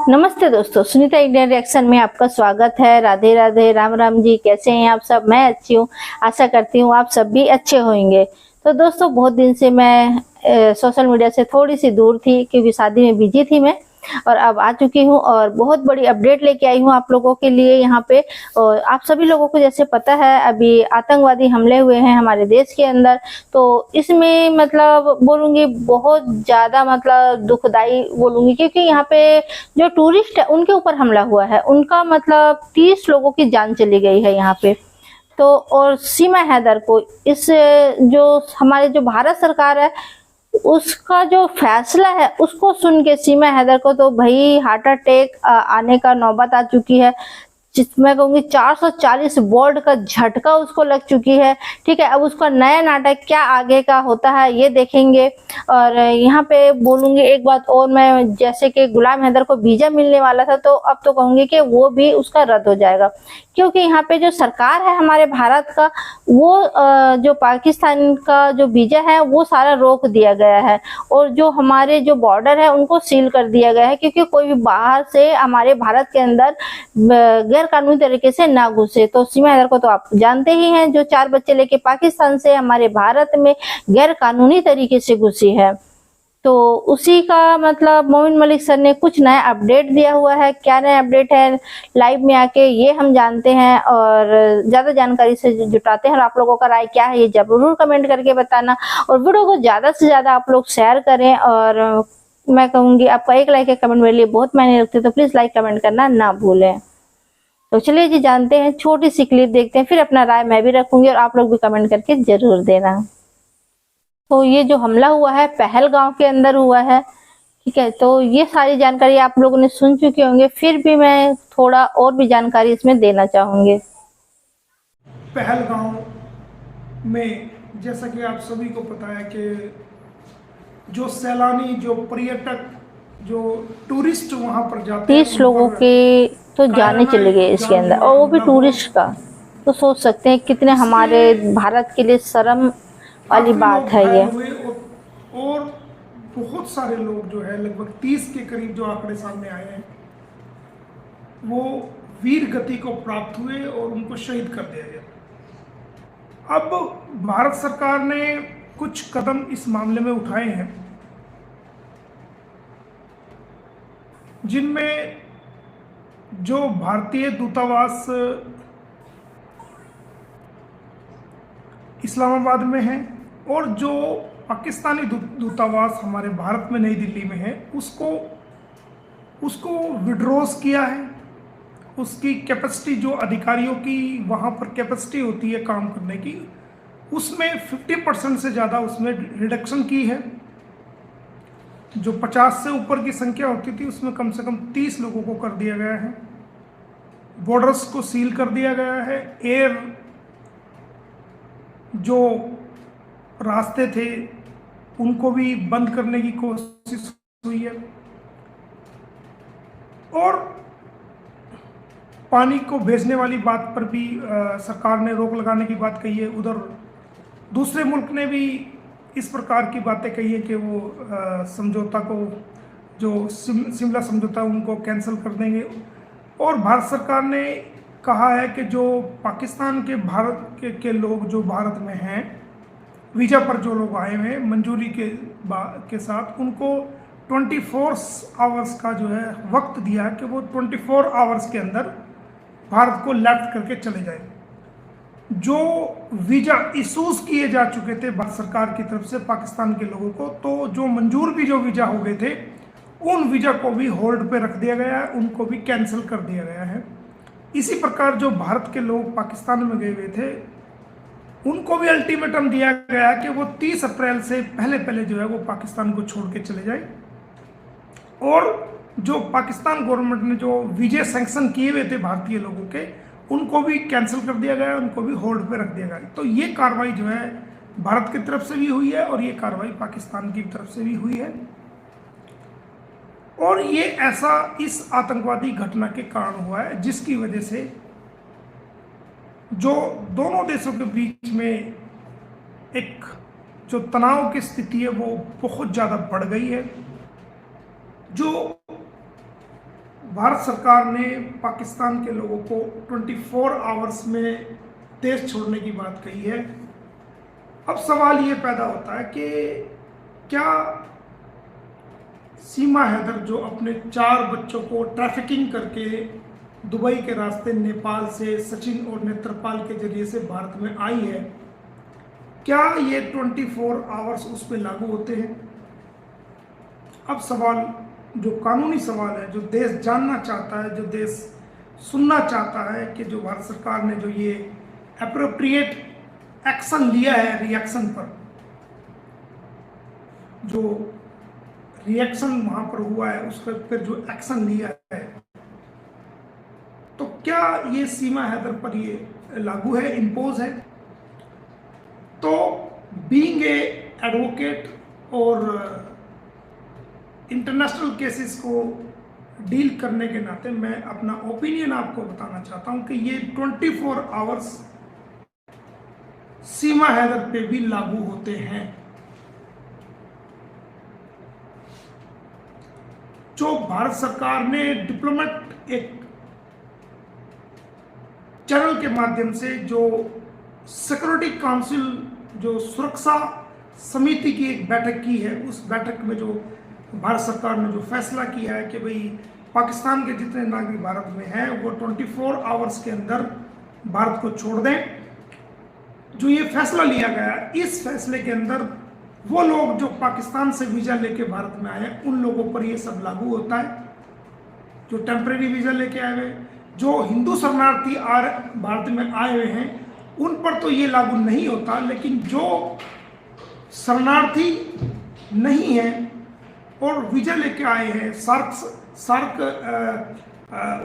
नमस्ते दोस्तों, Sunita Indian reaction में आपका स्वागत है। राधे राधे, राम राम जी। कैसे हैं आप सब? मैं अच्छी हूँ, आशा करती हूँ आप सब भी अच्छे होंगे। तो दोस्तों, बहुत दिन से मैं सोशल मीडिया से थोड़ी सी दूर थी क्योंकि शादी में बिजी थी मैं, और अब आ चुकी हूँ और बहुत बड़ी अपडेट लेके आई हूँ आप लोगों के लिए यहाँ पे। और आप सभी लोगों को जैसे पता है, अभी आतंकवादी हमले हुए हैं हमारे देश के अंदर। तो इसमें मतलब बोलूंगी बहुत ज्यादा मतलब दुखदाई बोलूंगी, क्योंकि यहाँ पे जो टूरिस्ट है उनके ऊपर हमला हुआ है। उनका मतलब 30 लोगों की जान चली गई है यहाँ पे। तो और सीमा हैदर को, इस जो हमारे जो भारत सरकार है उसका जो फैसला है उसको सुन के सीमा हैदर को तो भाई हार्ट अटैक आने का नौबत आ चुकी है। मैं कहूंगी 440 वोल्ट का झटका उसको लग चुकी है। ठीक है, अब उसका नया नाटक क्या आगे का होता है ये देखेंगे। और यहाँ पे बोलूंगी एक बात और, मैं जैसे कि गुलाम हैदर को वीजा मिलने वाला था, तो अब तो कहूंगी कि वो भी उसका रद्द हो जाएगा, क्योंकि यहाँ पे जो सरकार है हमारे भारत का, वो जो पाकिस्तान का जो वीजा है वो सारा रोक दिया गया है। और जो हमारे जो बॉर्डर है उनको सील कर दिया गया है, क्योंकि कोई भी बाहर से हमारे भारत के अंदर गैर कानूनी तरीके से ना घुसे। तो सीमा हैदर को तो आप जानते ही हैं, जो 4 बच्चे लेके पाकिस्तान से हमारे भारत में गैर कानूनी तरीके से घुसी है। तो उसी का मतलब मोमिन मलिक सर ने कुछ नया अपडेट दिया हुआ है। क्या नया अपडेट है लाइव में आके ये हम जानते हैं, और ज्यादा जानकारी से जुटाते हैं। और आप लोगों का राय क्या है ये जरूर कमेंट करके बताना, और वीडियो को ज्यादा से ज्यादा आप लोग शेयर करें। और मैं कहूंगी आपका एक लाइक या कमेंट मेरे लिए बहुत मायने रखते हैं, तो प्लीज लाइक कमेंट करना ना भूलें। तो चलिए जी, जानते हैं, छोटी सी क्लिप देखते हैं, फिर अपना राय मैं भी रखूंगी और आप लोग भी कमेंट करके जरूर देना। तो ये जो हमला हुआ है पहलगांव के अंदर हुआ है। ठीक है, तो ये सारी जानकारी आप लोगों ने सुन चुके होंगे, फिर भी मैं थोड़ा और भी जानकारी इसमें देना चाहूंगी। पहलगांव में जैसा कि आप सभी को पता है कि जो सैलानी, जो पर्यटक, जो टूरिस्ट वहां पर जाते हैं, 30 लोगों के तो जाने चले गए इसके अंदर, और वो भी टूरिस्ट का। तो सोच सकते हैं कितने हमारे भारत के लिए शर्म वाली काफी बात लोग है ये। घायल हुए और बहुत सारे लोग जो है, लगभग 30 के करीब जो आंकड़े सामने आए हैं, वो वीर गति को प्राप्त हुए और उनको शहीद कर दिया गया। अब भारत सरकार ने कुछ कदम इस मामले में उठाए हैं, जिनमें जो भारतीय दूतावास इस्लामाबाद में है और जो पाकिस्तानी दूतावास हमारे भारत में नई दिल्ली में है, उसको विड्रॉज किया है। उसकी कैपेसिटी, जो अधिकारियों की वहाँ पर कैपेसिटी होती है काम करने की, उसमें 50% से ज़्यादा उसमें रिडक्शन की है। जो 50 से ऊपर की संख्या होती थी उसमें कम से कम 30 लोगों को कर दिया गया है। बॉर्डर्स को सील कर दिया गया है। एयर जो रास्ते थे उनको भी बंद करने की कोशिश हुई है, और पानी को भेजने वाली बात पर भी सरकार ने रोक लगाने की बात कही है। उधर दूसरे मुल्क ने भी इस प्रकार की बातें कही है कि वो समझौता को, जो शिमला समझौता, उनको कैंसिल कर देंगे। और भारत सरकार ने कहा है कि जो पाकिस्तान के के लोग जो भारत में हैं, वीज़ा पर जो लोग आए हुए हैं मंजूरी के साथ, उनको 24 आवर्स का जो है वक्त दिया है कि वो 24 आवर्स के अंदर भारत को लेफ्ट करके चले जाए। जो वीज़ा इशूज किए जा चुके थे भारत सरकार की तरफ से पाकिस्तान के लोगों को, तो जो मंजूर भी जो वीज़ा हो गए थे, उन वीज़ा को भी होल्ड पे रख दिया गया है, उनको भी कैंसिल कर दिया गया है। इसी प्रकार जो भारत के लोग पाकिस्तान में गए हुए थे, उनको भी अल्टीमेटम दिया गया है कि वो 30 अप्रैल से पहले जो है वो पाकिस्तान को छोड़ के चले जाए। और जो पाकिस्तान गवर्नमेंट ने जो वीज़े सैंक्शन किए हुए थे भारतीय लोगों के, उनको भी कैंसिल कर दिया गया है, उनको भी होल्ड पे रख दिया गया है। तो ये कार्रवाई जो है भारत की तरफ से भी हुई है और ये कार्रवाई पाकिस्तान की तरफ से भी हुई है। और ये ऐसा इस आतंकवादी घटना के कारण हुआ है, जिसकी वजह से जो दोनों देशों के बीच में एक जो तनाव की स्थिति है वो बहुत ज़्यादा बढ़ गई है। जो भारत सरकार ने पाकिस्तान के लोगों को 24 आवर्स में देश छोड़ने की बात कही है। अब सवाल ये पैदा होता है कि क्या सीमा हैदर जो अपने 4 बच्चों को ट्रैफिकिंग करके दुबई के रास्ते नेपाल से सचिन और नेत्रपाल के जरिए से भारत में आई है, क्या ये 24 आवर्स उस पर लागू होते हैं? अब सवाल जो कानूनी सवाल है, जो देश जानना चाहता है, जो देश सुनना चाहता है कि जो भारत सरकार ने जो ये एप्रोप्रिएट एक्शन लिया है रिएक्शन पर, जो रिएक्शन वहां पर हुआ है उस पर जो एक्शन लिया है, तो क्या ये सीमा हैदर पर ये लागू है, इम्पोज है? तो बीइंग ए एडवोकेट और इंटरनेशनल केसेस को डील करने के नाते मैं अपना ओपिनियन आपको बताना चाहता हूं कि ये 24 आवर्स सीमा हैदर पे भी लागू होते हैं। जो भारत सरकार ने डिप्लोमेट एक चैनल के माध्यम से जो सिक्योरिटी काउंसिल जो सुरक्षा समिति की एक बैठक की है, उस बैठक में जो भारत सरकार ने जो फैसला किया है कि भाई पाकिस्तान के जितने नागरिक भारत में हैं वो 24 आवर्स के अंदर भारत को छोड़ दें, जो ये फैसला लिया गया, इस फैसले के अंदर वो लोग जो पाकिस्तान से वीज़ा लेके भारत में आए उन लोगों पर ये सब लागू होता है। जो टेम्परेरी वीज़ा लेके आए हुए, जो हिंदू शरणार्थी भारत में आए हुए हैं उन पर तो ये लागू नहीं होता, लेकिन जो शरणार्थी नहीं है और वीज़ा लेके आए हैं सार्क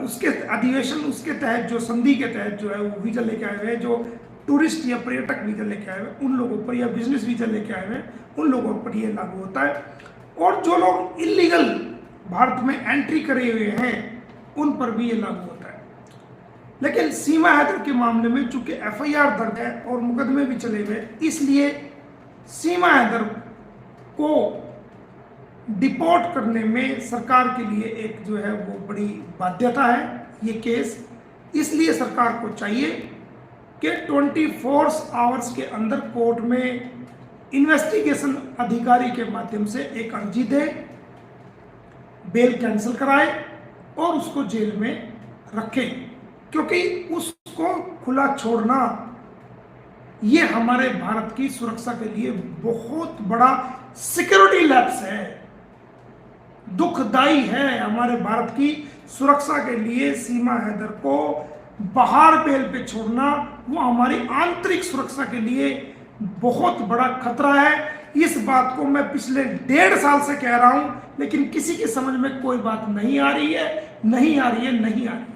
उसके अधिवेशन उसके तहत, जो संधि के तहत जो है वो वीज़ा लेके आए हुए हैं, जो टूरिस्ट या पर्यटक वीज़ा लेके आए हुए उन लोगों पर, या बिजनेस वीज़ा लेके आए हुए उन लोगों पर ये लागू होता है। और जो लोग इलीगल भारत में एंट्री करे हुए हैं उन पर भी ये लागू होता है। लेकिन सीमा हैदर के मामले में चूंकि एफआईआर दर्ज है और मुकदमे भी चले हुए, इसलिए सीमा हैदर को डिपोर्ट करने में सरकार के लिए एक जो है वो बड़ी बाध्यता है ये केस। इसलिए सरकार को चाहिए कि 24 आवर्स के अंदर कोर्ट में इन्वेस्टिगेशन अधिकारी के माध्यम से एक अर्जी दे, बेल कैंसिल कराए और उसको जेल में रखें, क्योंकि उसको खुला छोड़ना ये हमारे भारत की सुरक्षा के लिए बहुत बड़ा सिक्योरिटी लैप्स है, दुखदाई है। हमारे भारत की सुरक्षा के लिए सीमा हैदर को बाहर बेल पे छोड़ना वो हमारी आंतरिक सुरक्षा के लिए बहुत बड़ा खतरा है। इस बात को मैं पिछले 1.5 साल से कह रहा हूं, लेकिन किसी की समझ में कोई बात नहीं आ रही है, नहीं आ रही है, नहीं आ रही है।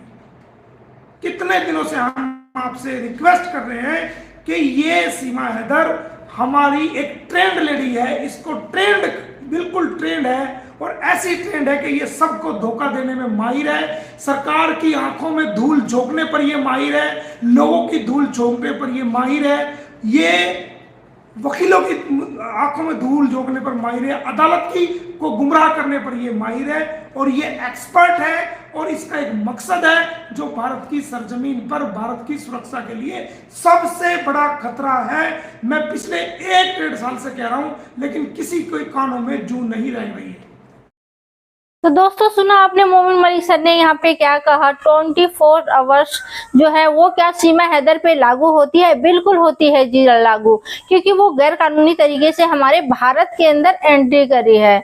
कितने दिनों से हम आपसे रिक्वेस्ट कर रहे हैं कि ये सीमा हैदर हमारी एक ट्रेंड लेडी है, इसको ट्रेंड बिल्कुल ट्रेंड है और ऐसी ट्रेंड है कि ये सबको धोखा देने में माहिर है, सरकार की आंखों में धूल झोंकने पर ये माहिर है, लोगों की धूल झोंकने पर ये माहिर है, ये वकीलों की आंखों में धूल झोंकने पर माहिर है, अदालत की को गुमराह करने पर ये माहिर है और ये एक्सपर्ट है। और इसका एक मकसद है जो भारत की सरजमीन पर भारत की सुरक्षा के लिए सबसे बड़ा खतरा है। मैं पिछले 1.5 साल से कह रहा हूं, लेकिन किसी कोई कानों में जू नहीं रह रही है। तो दोस्तों सुना आपने मोमिन मलिक सर ने यहाँ पे क्या कहा, 24 आवर्स जो है वो क्या सीमा हैदर पे लागू होती है? बिल्कुल होती है जी लागू, क्योंकि वो गैर कानूनी तरीके से हमारे भारत के अंदर एंट्री करी है।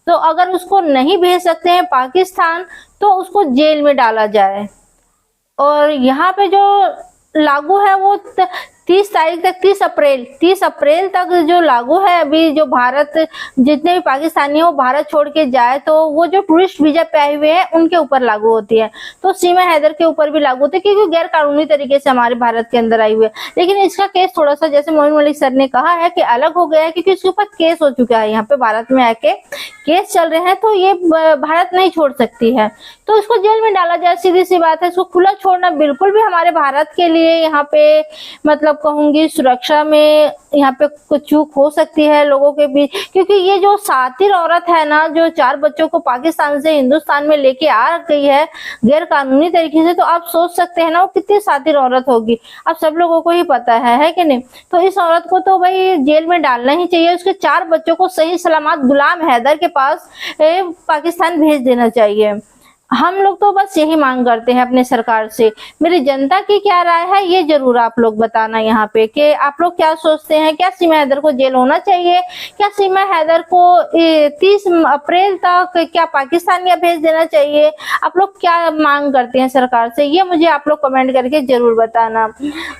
तो अगर उसको नहीं भेज सकते हैं पाकिस्तान तो उसको जेल में डाला जाए। और यहाँ पे जो लागू है वो 30 तारीख तक, 30 अप्रैल तक जो लागू है। अभी जो भारत जितने भी पाकिस्तानी हैं वो भारत छोड़ के जाए तो वो जो टूरिस्ट वीजा पे आए हुए हैं उनके ऊपर लागू होती है। तो सीमा हैदर के ऊपर भी लागू होती है क्योंकि गैर कानूनी तरीके से हमारे भारत के अंदर आई हुई है। लेकिन इसका केस थोड़ा सा, जैसे मोमिन मलिक सर ने कहा है कि अलग हो गया है, क्योंकि इसके ऊपर केस हो चुका है, यहाँ पे भारत में आके केस चल रहे हैं, तो ये भारत नहीं छोड़ सकती है, तो इसको जेल में डाला जाए। सीधी सी बात है, इसको खुला छोड़ना बिल्कुल भी हमारे भारत के लिए यहाँ पे मतलब मतलब कहूंगी सुरक्षा में यहाँ पे कुछ चूक हो सकती है लोगों के बीच, क्योंकि ये जो सातिर औरत है ना, जो 4 बच्चों को पाकिस्तान से हिंदुस्तान में लेके आ गई है गैर कानूनी तरीके से, तो आप सोच सकते हैं ना वो कितनी सातिर औरत होगी। आप सब लोगों को ही पता है कि नहीं। तो इस औरत को तो भाई जेल में डालना ही चाहिए, उसके 4 बच्चों को सही सलामत गुलाम हैदर के पास पाकिस्तान भेज देना चाहिए। हम लोग तो बस यही मांग करते हैं अपने सरकार से। मेरी जनता की क्या राय है ये जरूर आप लोग बताना यहाँ पे, कि आप लोग क्या सोचते हैं। क्या सीमा हैदर को जेल होना चाहिए? क्या सीमा हैदर को 30 अप्रैल तक क्या पाकिस्तान या भेज देना चाहिए? आप लोग क्या मांग करते हैं सरकार से, ये मुझे आप लोग कमेंट करके जरूर बताना।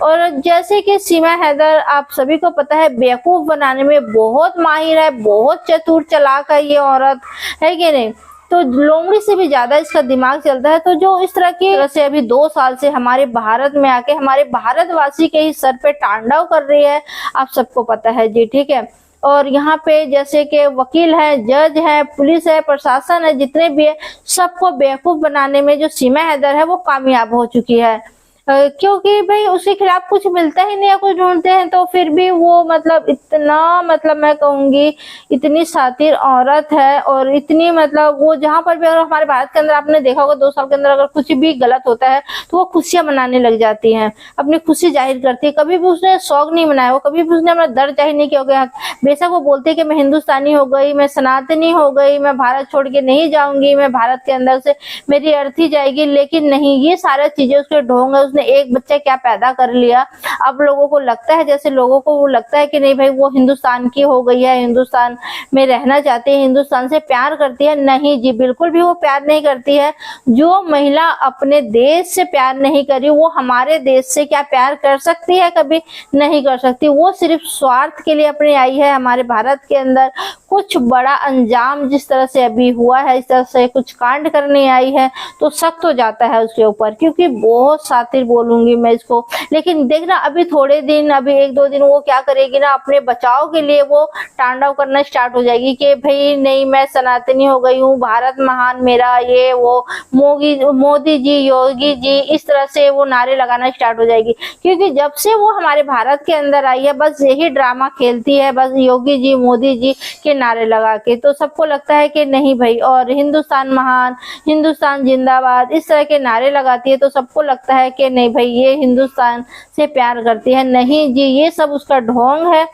और जैसे कि सीमा हैदर आप सभी को पता है बेवकूफ बनाने में बहुत माहिर है, बहुत चतुर चालाक है ये औरत, है कि नहीं। तो लोमड़ी से भी ज्यादा इसका दिमाग चलता है। तो जो इस तरह की से अभी 2 साल से हमारे भारत में आके हमारे भारतवासी के ही सर पे तांडव कर रही है, आप सबको पता है जी, ठीक है। और यहाँ पे जैसे कि वकील है, जज है, पुलिस है, प्रशासन है, जितने भी है सबको बेवकूफ बनाने में जो सीमा हैदर है वो कामयाब हो चुकी है। क्योंकि भाई उसके खिलाफ कुछ मिलता ही नहीं है, कुछ ढूंढते हैं तो फिर भी वो मतलब इतना मतलब मैं कहूंगी इतनी सातिर औरत है, और इतनी मतलब वो जहां पर भी, अगर हमारे भारत के अंदर आपने देखा होगा 2 साल के अंदर अगर कुछ भी गलत होता है तो वो खुशियां मनाने लग जाती हैं, अपनी खुशी जाहिर करती है। कभी भी उसने शौक नहीं मनाया, वो कभी भी उसने अपना दर्द जाहिर नहीं किया गया। बेशक वो बोलते हैं कि मैं हिंदुस्तानी हो गई, मैं सनातनी हो गई, मैं भारत छोड़ के नहीं जाऊंगी, मैं भारत के अंदर से मेरी अर्थी जाएगी, लेकिन नहीं, ये सारी चीजें उसके ढोंग है। उसने एक बच्चा क्या पैदा कर लिया। अब लोगों को लगता है, जैसे लोगों को वो लगता है कि नहीं भाई वो हिंदुस्तान की हो गई है, हिंदुस्तान में रहना चाहती है, हिंदुस्तान से प्यार करती है। नहीं जी, बिल्कुल भी वो प्यार नहीं करती है। जो महिला अपने देश से प्यार नहीं करी वो हमारे देश से क्या प्यार कर सकती है? कभी नहीं कर सकती। वो सिर्फ स्वार्थ के लिए अपने आई है हमारे भारत के अंदर। कुछ बड़ा अंजाम जिस तरह से अभी हुआ है, इस तरह से कुछ कांड करने आई है तो सख्त हो जाता है उसके ऊपर, क्योंकि बहुत सातिर बोलूंगी मैं इसको। लेकिन देखना अभी थोड़े दिन, अभी 1-2 दिन वो क्या करेगी ना, अपने बचाव के लिए वो तांडव करना स्टार्ट हो जाएगी कि भाई नहीं मैं सनातनी हो गई हूँ, भारत महान मेरा, ये वो मोदी जी, योगी जी, इस तरह से वो नारे लगाना स्टार्ट हो जाएगी। क्योंकि जब से वो हमारे भारत के अंदर आई है बस यही ड्रामा खेलती है, बस योगी जी, मोदी जी के नारे लगा के। तो सबको लगता है कि नहीं भाई, और हिंदुस्तान महान, हिंदुस्तान जिंदाबाद, इस तरह के नारे लगाती है। तो सबको लगता है कि नहीं भाई ये हिंदुस्तान से प्यार करती है। नहीं जी, ये सब उसका ढोंग है।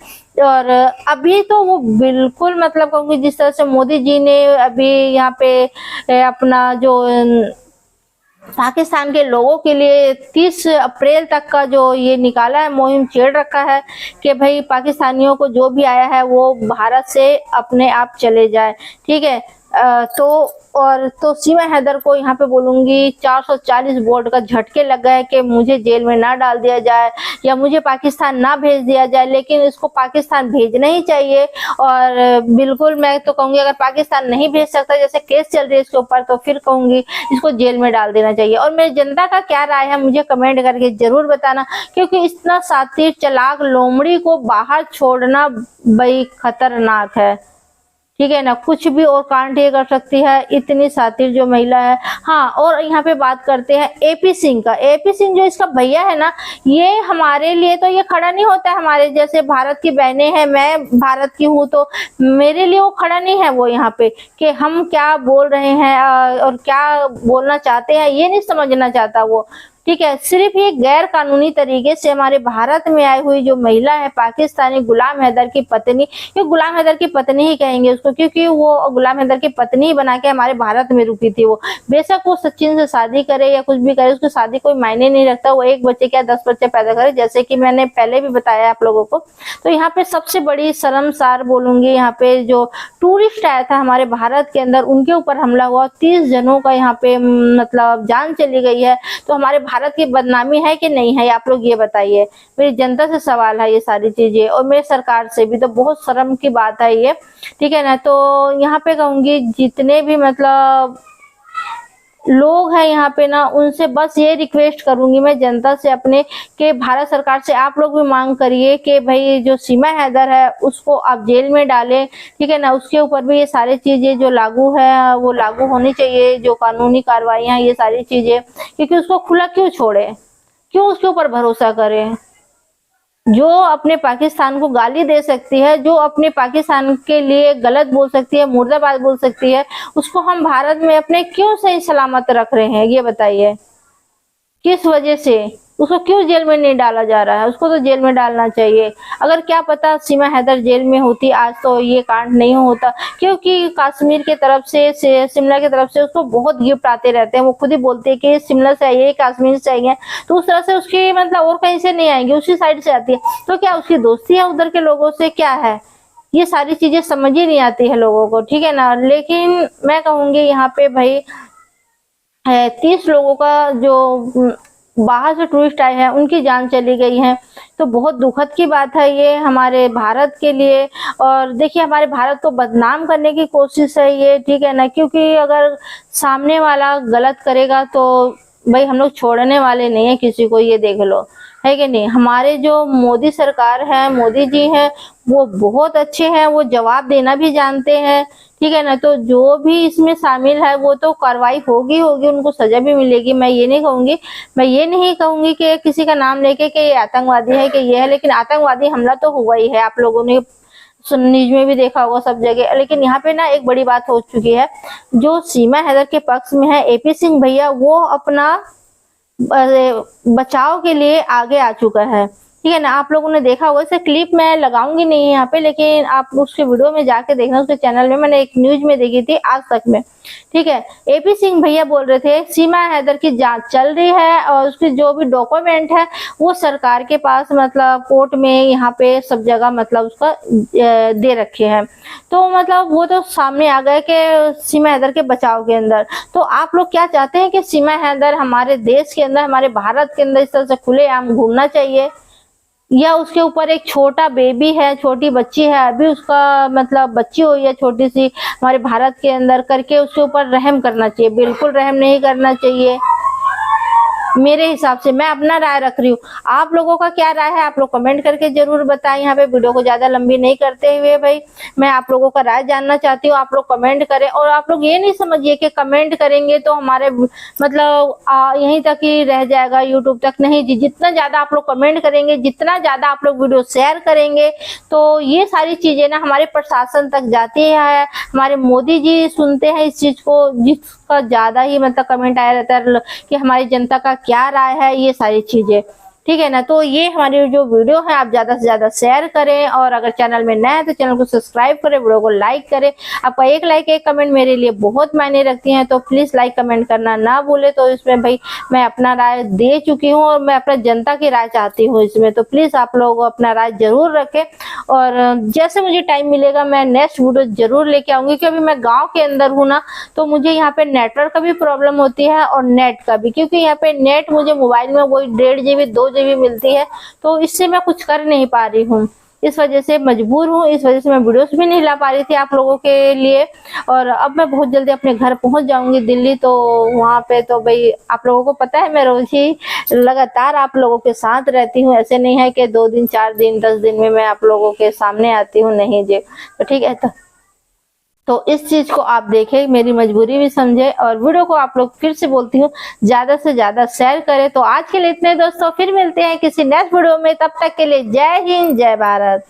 और अभी तो वो बिल्कुल मतलब कहूँगी जिस तरह से मोदी जी ने अभी यहाँ पे अपना जो पाकिस्तान के लोगों के लिए 30 अप्रैल तक का जो ये निकाला है, मुहिम छेड़ रखा है कि भाई पाकिस्तानियों को जो भी आया है वो भारत से अपने आप चले जाए, ठीक है। तो सीमा हैदर को यहाँ पे बोलूंगी 440 वोट का झटके लग गए कि मुझे जेल में ना डाल दिया जाए या मुझे पाकिस्तान ना भेज दिया जाए, लेकिन इसको पाकिस्तान भेजना ही चाहिए। और बिल्कुल मैं तो कहूंगी अगर पाकिस्तान नहीं भेज सकता, जैसे केस चल रही है इसके ऊपर, तो फिर कहूंगी इसको जेल में डाल देना चाहिए। और मेरी जनता का क्या राय है मुझे कमेंट करके जरूर बताना, क्योंकि इतना सातिर चालाक लोमड़ी को बाहर छोड़ना भाई खतरनाक है, ठीक है ना। कुछ भी और कांड ये कर सकती है, इतनी सातिर जो महिला है। हाँ, और यहाँ पे बात करते हैं एपी सिंह का। एपी सिंह जो इसका भैया है ना, ये हमारे लिए तो ये खड़ा नहीं होता है। हमारे जैसे भारत की बहनें हैं, मैं भारत की हूँ तो मेरे लिए वो खड़ा नहीं है। वो यहाँ पे कि हम क्या बोल रहे हैं और क्या बोलना चाहते हैं ये नहीं समझना चाहता वो, ठीक है। सिर्फ ये गैर कानूनी तरीके से हमारे भारत में आई हुई जो महिला है पाकिस्तानी गुलाम हैदर की पत्नी, ये गुलाम हैदर की पत्नी ही कहेंगे उसको, क्योंकि वो गुलाम हैदर की पत्नी ही बना के हमारे भारत में रुकी थी। वो बेशक वो सचिन से शादी करे या कुछ भी करे, उसकी शादी कोई मायने नहीं रखता। वो 1 बच्चे क्या 10 बच्चे पैदा करे, जैसे कि मैंने पहले भी बताया आप लोगों को। तो यहाँ पे सबसे बड़ी शर्मसार बोलूंगी, यहाँ पे जो टूरिस्ट आया था हमारे भारत के अंदर उनके ऊपर हमला हुआ, 30 जनों का यहाँ पे मतलब जान चली गई है। तो हमारे भारत की बदनामी है कि नहीं है, आप लोग ये बताइए। मेरी जनता से सवाल है ये सारी चीजें, और मेरे सरकार से भी। तो बहुत शर्म की बात है ये, ठीक है ना। तो यहाँ पे कहूंगी जितने भी मतलब लोग हैं यहाँ पे ना, उनसे बस ये रिक्वेस्ट करूंगी मैं जनता से अपने, कि भारत सरकार से आप लोग भी मांग करिए कि भाई जो सीमा हैदर है उसको आप जेल में डालें, ठीक है ना। उसके ऊपर भी ये सारी चीजें जो लागू है वो लागू होनी चाहिए, जो कानूनी कार्रवाइयाँ ये सारी चीजें। क्योंकि उसको खुला क्यों छोड़े, क्यों उसके ऊपर भरोसा करें? जो अपने पाकिस्तान को गाली दे सकती है, जो अपने पाकिस्तान के लिए गलत बोल सकती है, मुर्दाबाद बोल सकती है, उसको हम भारत में अपने क्यों सही सलामत रख रहे हैं, ये बताइए। किस वजह से उसको क्यों जेल में नहीं डाला जा रहा है? उसको तो जेल में डालना चाहिए। अगर क्या पता सीमा हैदर जेल में होती आज तो ये कांड नहीं होता, क्योंकि कश्मीर के तरफ से शिमला की तरफ से उसको बहुत गिफ्ट आते रहते हैं। वो खुद ही बोलते हैं कि शिमला से आई है, कश्मीर से आई है, तो उस तरह से उसकी मतलब और कहीं से नहीं आएंगी, उसी साइड से आती है। तो क्या उसकी दोस्ती है उधर के लोगों से, क्या है? ये सारी चीजें समझ ही नहीं आती है लोगों को, ठीक है ना। लेकिन मैं कहूंगी यहाँ पे भाई 30 लोगों का जो बाहर से टूरिस्ट आए हैं उनकी जान चली गई है, तो बहुत दुखद की बात है ये हमारे भारत के लिए। और देखिए हमारे भारत को बदनाम करने की कोशिश है ये, ठीक है ना, क्योंकि अगर सामने वाला गलत करेगा तो भाई हम लोग छोड़ने वाले नहीं है किसी को, ये देख लो, है कि नहीं। हमारे जो मोदी सरकार है, मोदी जी हैं, वो बहुत अच्छे हैं, वो जवाब देना भी जानते हैं, ठीक है ना। तो जो भी इसमें शामिल है वो तो कार्रवाई होगी, उनको सजा भी मिलेगी। मैं ये नहीं कहूंगी कि किसी का नाम लेके कि ये आतंकवादी है कि ये है, लेकिन आतंकवादी हमला तो हुआ ही है, आप लोगों ने न्यूज में भी देखा होगा सब जगह। लेकिन यहाँ पे ना एक बड़ी बात हो चुकी है, जो सीमा हैदर के पक्ष में है AP सिंह भैया, वो अपना बचाव के लिए आगे आ चुका है, ठीक है ना। आप लोगों ने देखा होगा, इसे क्लिप मैं लगाऊंगी नहीं यहाँ पे, लेकिन आप उसके वीडियो में जाके देखना, उसके चैनल में मैंने एक न्यूज में देखी थी आज तक में, ठीक है। AP सिंह भैया बोल रहे थे सीमा हैदर की जांच चल रही है और उसके जो भी डॉक्यूमेंट है वो सरकार के पास, मतलब कोर्ट में, यहाँ पे सब जगह मतलब उसका दे रखे हैं। तो मतलब वो तो सामने आ गए कि सीमा हैदर के बचाव के अंदर। तो आप लोग क्या चाहते हैं कि सीमा हैदर हमारे देश के अंदर, हमारे भारत के अंदर इस तरह से खुलेआम घूमना चाहिए, या उसके ऊपर एक छोटा बेबी है, छोटी बच्ची है, अभी उसका मतलब बच्ची हुई है छोटी सी हमारे भारत के अंदर, करके उसके ऊपर रहम करना चाहिए? बिल्कुल रहम नहीं करना चाहिए मेरे हिसाब से। मैं अपना राय रख रही हूँ, आप लोगों का क्या राय है आप लोग कमेंट करके जरूर बताएं। यहाँ पे वीडियो को ज्यादा लंबी नहीं करते हुए भाई मैं आप लोगों का राय जानना चाहती हूँ, आप लोग कमेंट करें। और आप लोग ये नहीं समझिए कि कमेंट करेंगे तो हमारे मतलब यहीं तक ही रह जाएगा, यूट्यूब तक नहीं जी। जितना ज्यादा आप लोग कमेंट करेंगे, जितना ज्यादा आप लोग वीडियो शेयर करेंगे, तो ये सारी चीजें ना हमारे प्रशासन तक जाती है, हमारे मोदी जी सुनते हैं इस चीज को, जिसका ज्यादा ही मतलब कमेंट आया रहता है कि हमारी जनता का क्या राय है, ये सारी चीजें, ठीक है ना। तो ये हमारी जो वीडियो है आप ज्यादा से ज्यादा शेयर करें, और अगर चैनल में नए हैं तो चैनल को सब्सक्राइब करें, वीडियो को लाइक करें। आपका एक लाइक एक कमेंट मेरे लिए बहुत मायने रखती हैं, तो प्लीज लाइक कमेंट करना ना भूले। तो इसमें भाई मैं अपना राय दे चुकी हूँ और मैं अपना जनता की राय चाहती हूँ इसमें, तो प्लीज आप लोग अपना राय जरूर रखें। और जैसे मुझे टाइम मिलेगा मैं नेक्स्ट वीडियो जरूर लेके आऊंगी, क्योंकि मैं गाँव के अंदर हूँ ना, तो मुझे यहाँ पे नेटवर्क का भी प्रॉब्लम होती है और नेट का भी, क्योंकि यहाँ पे नेट मुझे मोबाइल में वही 1.5 GB 2 GB मिलती है, तो इससे मैं कुछ कर नहीं पा रही हूँ, इस वजह से मजबूर हूँ, इस वजह से मैं वीडियोस भी नहीं ला पा रही थी आप लोगों के लिए। और अब मैं बहुत जल्दी अपने घर पहुंच जाऊंगी दिल्ली, तो वहां पे तो भाई आप लोगों को पता है मैं रोज ही लगातार आप लोगों के साथ रहती हूँ, ऐसे नहीं है कि 2 दिन 4 दिन 10 दिन में मैं आप लोगों के सामने आती हूँ, नहीं जी। तो ठीक है, तो इस चीज को आप देखें, मेरी मजबूरी भी समझे, और वीडियो को आप लोग फिर से बोलती हूँ ज्यादा से ज्यादा शेयर करें। तो आज के लिए इतने दोस्तों, फिर मिलते हैं किसी नेक्स्ट वीडियो में, तब तक के लिए जय हिंद जय भारत।